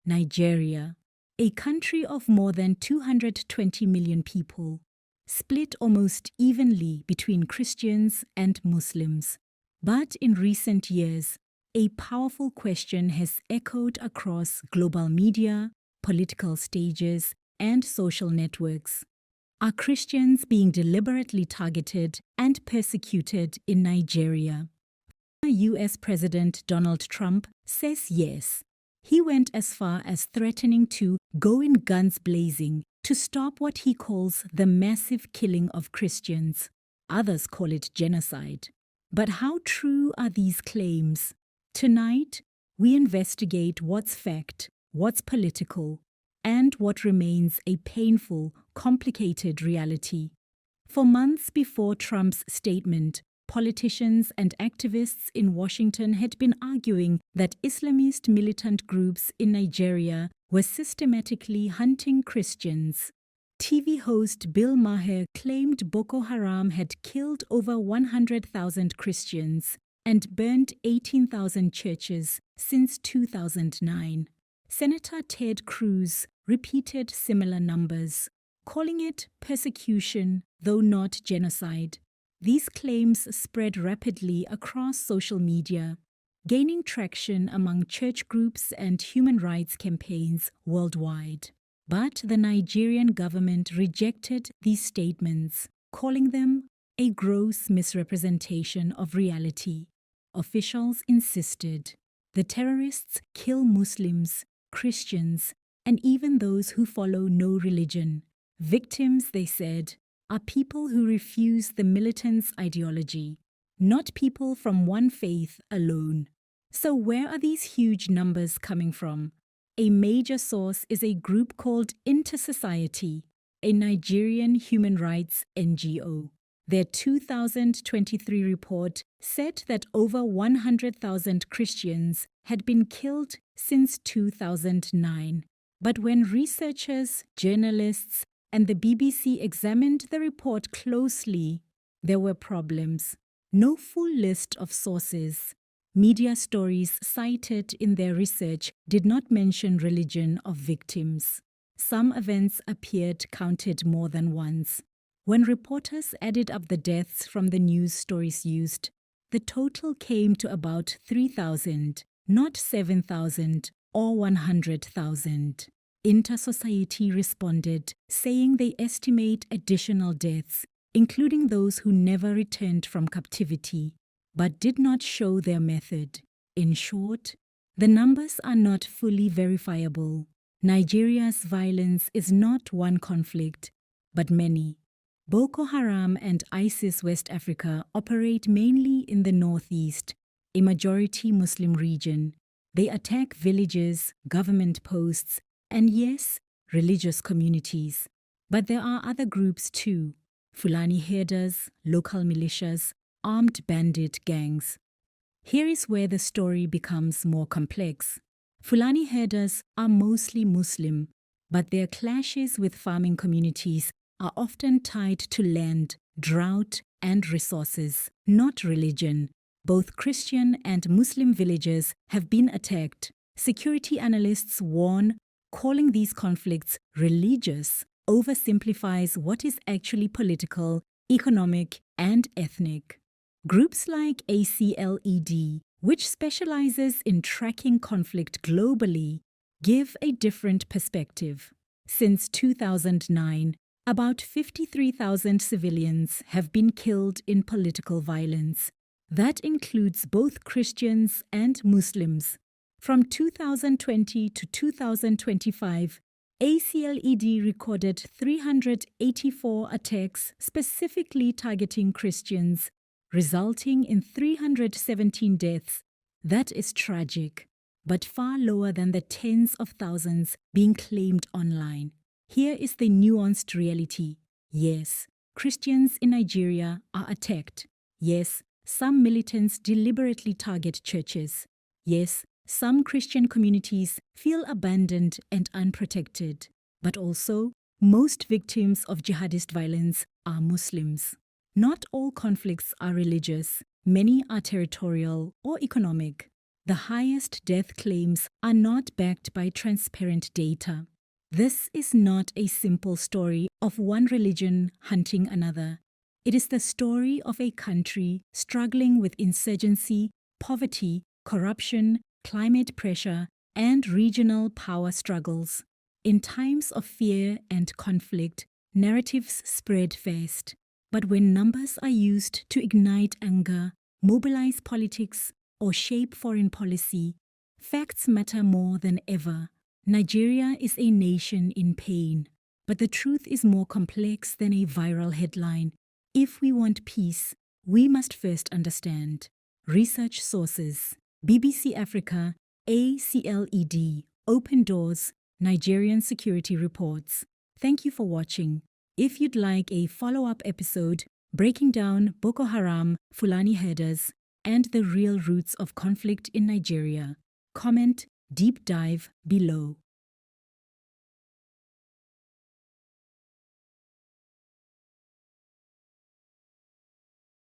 Nigeria, a country of more than 220 million people, split almost evenly between Christians and Muslims. But in recent years, a powerful question has echoed across global media, political stages, and social networks. Are Christians being deliberately targeted and persecuted in Nigeria? US President Donald Trump says yes. He went as far as threatening to go in guns blazing to stop what he calls the massive killing of Christians. Others call it genocide. But how true are these claims? Tonight, we investigate what's fact, what's political, and what remains a painful, complicated reality. For months before Trump's statement, politicians and activists in Washington had been arguing that Islamist militant groups in Nigeria were systematically hunting Christians. TV host Bill Maher claimed Boko Haram had killed over 100,000 Christians and burned 18,000 churches since 2009. Senator Ted Cruz repeated similar numbers, calling it persecution, though not genocide. These claims spread rapidly across social media, gaining traction among church groups and human rights campaigns worldwide. But the Nigerian government rejected these statements, calling them a gross misrepresentation of reality. Officials insisted the terrorists kill Muslims, Christians, and even those who follow no religion. Victims, they said, are people who refuse the militants' ideology, not people from one faith alone. So where are these huge numbers coming from? A major source is a group called Inter-Society, a Nigerian human rights NGO. Their 2023 report said that over 100,000 Christians had been killed since 2009. But when researchers, journalists, and the BBC examined the report closely, there were problems. No full list of sources. Media stories cited in their research did not mention religion of victims. Some events appeared counted more than once. When reporters added up the deaths from the news stories used, the total came to about 3,000, not 7,000 or 100,000. Inter-Society responded, saying they estimate additional deaths, including those who never returned from captivity, but did not show their method. In short, the numbers are not fully verifiable. Nigeria's violence is not one conflict, but many. Boko Haram and ISIS West Africa operate mainly in the northeast, a majority Muslim region. They attack villages, government posts, and yes, religious communities. But there are other groups too: Fulani herders, local militias, armed bandit gangs. Here is where the story becomes more complex. Fulani herders are mostly Muslim, but their clashes with farming communities are often tied to land, drought, and resources, not religion. Both Christian and Muslim villages have been attacked. Security analysts warn calling these conflicts religious oversimplifies what is actually political, economic, and ethnic. Groups like ACLED, which specializes in tracking conflict globally, give a different perspective. Since 2009, about 53,000 civilians have been killed in political violence. That includes both Christians and Muslims. From 2020 to 2025, ACLED recorded 384 attacks specifically targeting Christians, resulting in 317 deaths. That is tragic, but far lower than the tens of thousands being claimed online. Here is the nuanced reality. Yes, Christians in Nigeria are attacked. Yes, some militants deliberately target churches. Yes, some Christian communities feel abandoned and unprotected. But also, most victims of jihadist violence are Muslims. Not all conflicts are religious. Many are territorial or economic. The highest death claims are not backed by transparent data. This is not a simple story of one religion hunting another. It is the story of a country struggling with insurgency, poverty, corruption, climate pressure, and regional power struggles. In times of fear and conflict, narratives spread fast. But when numbers are used to ignite anger, mobilize politics, or shape foreign policy, facts matter more than ever. Nigeria is a nation in pain, but the truth is more complex than a viral headline. If we want peace, we must first understand. Research sources: BBC Africa, ACLED, Open Doors, Nigerian Security Reports. Thank you for watching. If you'd like a follow-up episode breaking down Boko Haram, Fulani herders, and the real roots of conflict in Nigeria, comment deep dive below.